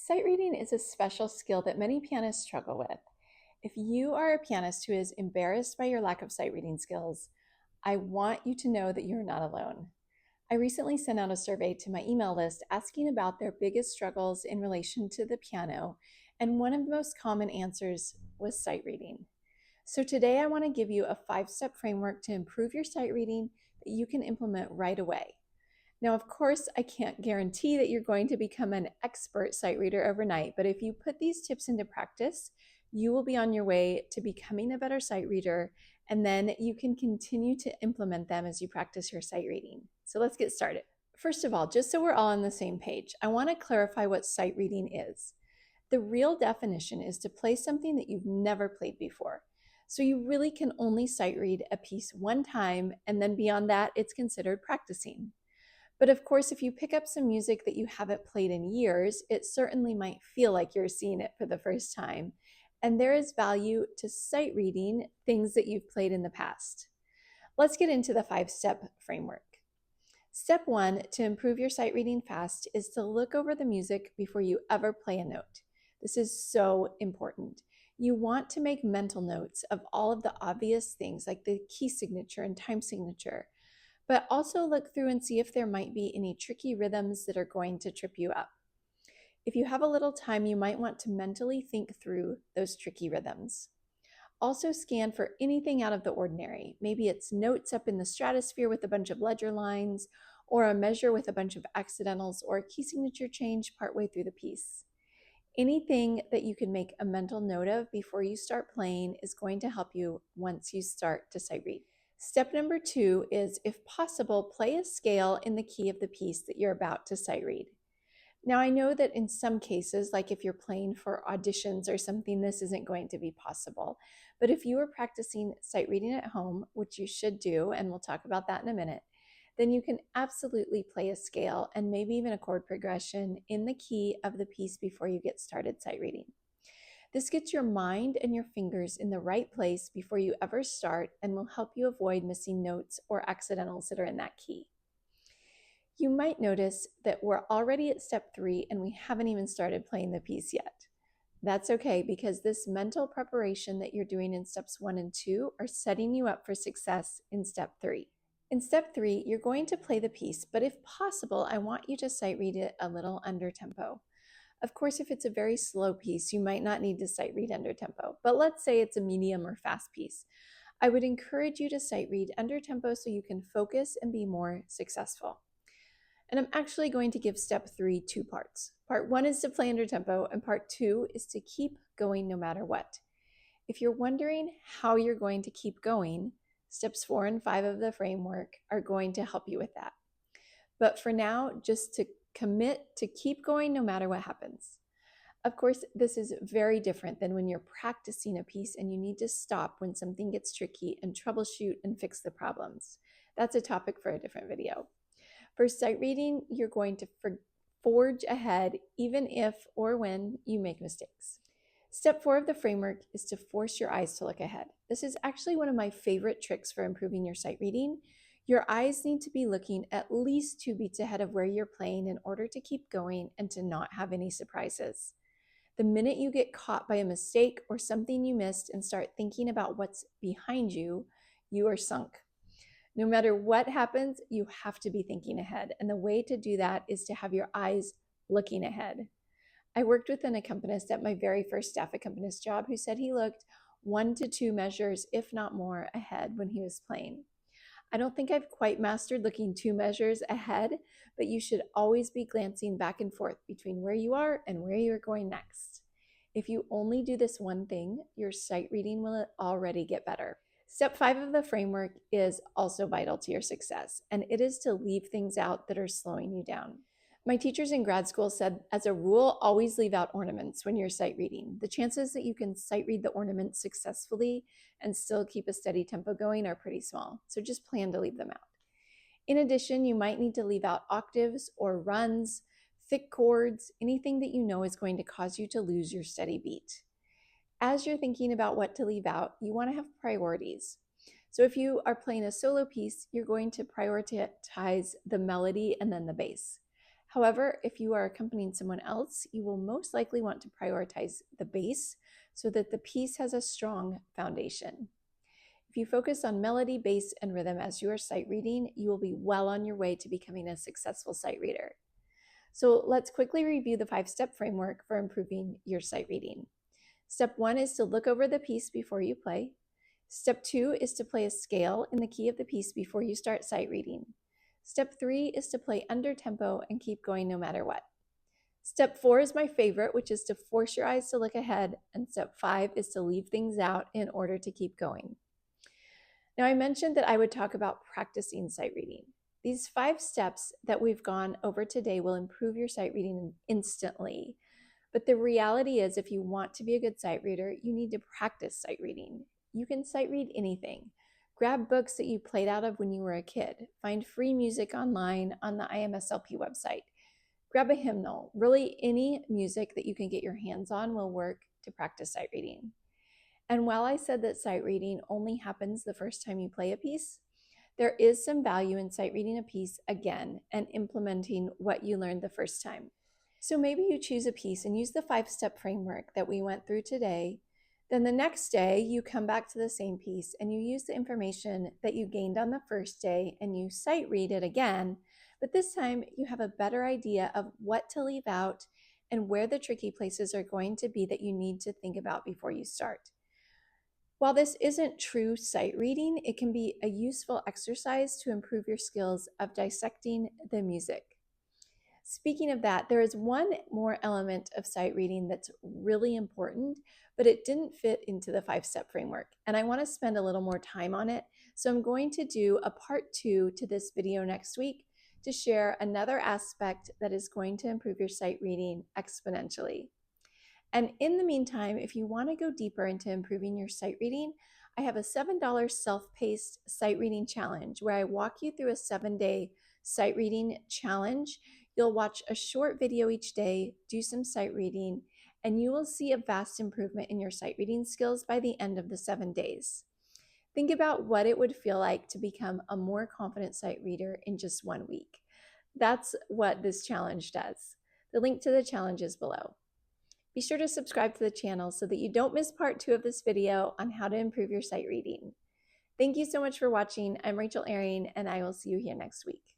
Sight reading is a special skill that many pianists struggle with. If you are a pianist who is embarrassed by your lack of sight reading skills, I want you to know that you're not alone. I recently sent out a survey to my email list asking about their biggest struggles in relation to the piano, and one of the most common answers was sight reading. So today I want to give you a 5-step framework to improve your sight reading that you can implement right away. Now, of course, I can't guarantee that you're going to become an expert sight reader overnight, but if you put these tips into practice, you will be on your way to becoming a better sight reader, and then you can continue to implement them as you practice your sight reading. So let's get started. First of all, just so we're all on the same page, I want to clarify what sight reading is. The real definition is to play something that you've never played before. So you really can only sight read a piece one time, and then beyond that, it's considered practicing. But of course, if you pick up some music that you haven't played in years, it certainly might feel like you're seeing it for the first time. And there is value to sight reading things that you've played in the past. Let's get into the 5-step framework. Step 1 to improve your sight reading fast is to look over the music before you ever play a note. This is so important. You want to make mental notes of all of the obvious things like the key signature and time signature, but also look through and see if there might be any tricky rhythms that are going to trip you up. If you have a little time, you might want to mentally think through those tricky rhythms. Also scan for anything out of the ordinary. Maybe it's notes up in the stratosphere with a bunch of ledger lines, or a measure with a bunch of accidentals, or a key signature change partway through the piece. Anything that you can make a mental note of before you start playing is going to help you once you start to sight read. Step number 2 is, if possible, play a scale in the key of the piece that you're about to sight read. Now, I know that in some cases, like if you're playing for auditions or something, this isn't going to be possible. But if you are practicing sight reading at home, which you should do, and we'll talk about that in a minute, then you can absolutely play a scale and maybe even a chord progression in the key of the piece before you get started sight reading. This gets your mind and your fingers in the right place before you ever start and will help you avoid missing notes or accidentals that are in that key. You might notice that we're already at step 3 and we haven't even started playing the piece yet. That's okay, because this mental preparation that you're doing in steps 1 and 2 are setting you up for success in step 3. In step 3, you're going to play the piece, but if possible, I want you to sight read it a little under tempo. Of course, if it's a very slow piece, you might not need to sight read under tempo, but let's say it's a medium or fast piece. I would encourage you to sight read under tempo so you can focus and be more successful. And I'm actually going to give step 3 2 parts. Part 1 is to play under tempo, and part 2 is to keep going no matter what. If you're wondering how you're going to keep going, steps 4 and 5 of the framework are going to help you with that. But for now, just to commit to keep going no matter what happens. Of course, this is very different than when you're practicing a piece and you need to stop when something gets tricky and troubleshoot and fix the problems. That's a topic for a different video. For sight reading, you're going to forge ahead even if or when you make mistakes. Step 4 of the framework is to force your eyes to look ahead. This is actually one of my favorite tricks for improving your sight reading. Your eyes need to be looking at least 2 beats ahead of where you're playing in order to keep going and to not have any surprises. The minute you get caught by a mistake or something you missed and start thinking about what's behind you, you are sunk. No matter what happens, you have to be thinking ahead. And the way to do that is to have your eyes looking ahead. I worked with an accompanist at my very first staff accompanist job who said he looked 1 to 2 measures, if not more, ahead when he was playing. I don't think I've quite mastered looking 2 measures ahead, but you should always be glancing back and forth between where you are and where you're going next. If you only do this one thing, your sight reading will already get better. Step 5 of the framework is also vital to your success, and it is to leave things out that are slowing you down. My teachers in grad school said, as a rule, always leave out ornaments when you're sight reading. The chances that you can sight read the ornaments successfully and still keep a steady tempo going are pretty small, so just plan to leave them out. In addition, you might need to leave out octaves or runs, thick chords, anything that you know is going to cause you to lose your steady beat. As you're thinking about what to leave out, you want to have priorities. So if you are playing a solo piece, you're going to prioritize the melody and then the bass. However, if you are accompanying someone else, you will most likely want to prioritize the bass so that the piece has a strong foundation. If you focus on melody, bass, and rhythm as you are sight reading, you will be well on your way to becoming a successful sight reader. So let's quickly review the 5-step framework for improving your sight reading. Step 1 is to look over the piece before you play. Step 2 is to play a scale in the key of the piece before you start sight reading. Step 3 is to play under tempo and keep going no matter what. Step 4 is my favorite, which is to force your eyes to look ahead, and step 5 is to leave things out in order to keep going. Now, I mentioned that I would talk about practicing sight reading. These 5 steps that we've gone over today will improve your sight reading instantly. But the reality is, if you want to be a good sight reader, you need to practice sight reading. You can sight read anything. Grab books that you played out of when you were a kid. Find free music online on the IMSLP website. Grab a hymnal. Really, any music that you can get your hands on will work to practice sight reading. And while I said that sight reading only happens the first time you play a piece, there is some value in sight reading a piece again and implementing what you learned the first time. So maybe you choose a piece and use the 5-step framework that we went through today. Then the next day, you come back to the same piece and you use the information that you gained on the first day and you sight read it again. But this time, you have a better idea of what to leave out and where the tricky places are going to be that you need to think about before you start. While this isn't true sight reading, it can be a useful exercise to improve your skills of dissecting the music. Speaking of that, there is one more element of sight reading that's really important, but it didn't fit into the 5-step framework, and I want to spend a little more time on it. So I'm going to do a part 2 to this video next week to share another aspect that is going to improve your sight reading exponentially. And in the meantime, if you want to go deeper into improving your sight reading, I have a $7 self-paced sight reading challenge where I walk you through a 7-day sight reading challenge. You'll watch a short video each day, do some sight reading, and you will see a vast improvement in your sight reading skills by the end of the 7 days. Think about what it would feel like to become a more confident sight reader in just 1 week. That's what this challenge does. The link to the challenge is below. Be sure to subscribe to the channel so that you don't miss part 2 of this video on how to improve your sight reading. Thank you so much for watching. I'm Rachel Ehring, and I will see you here next week.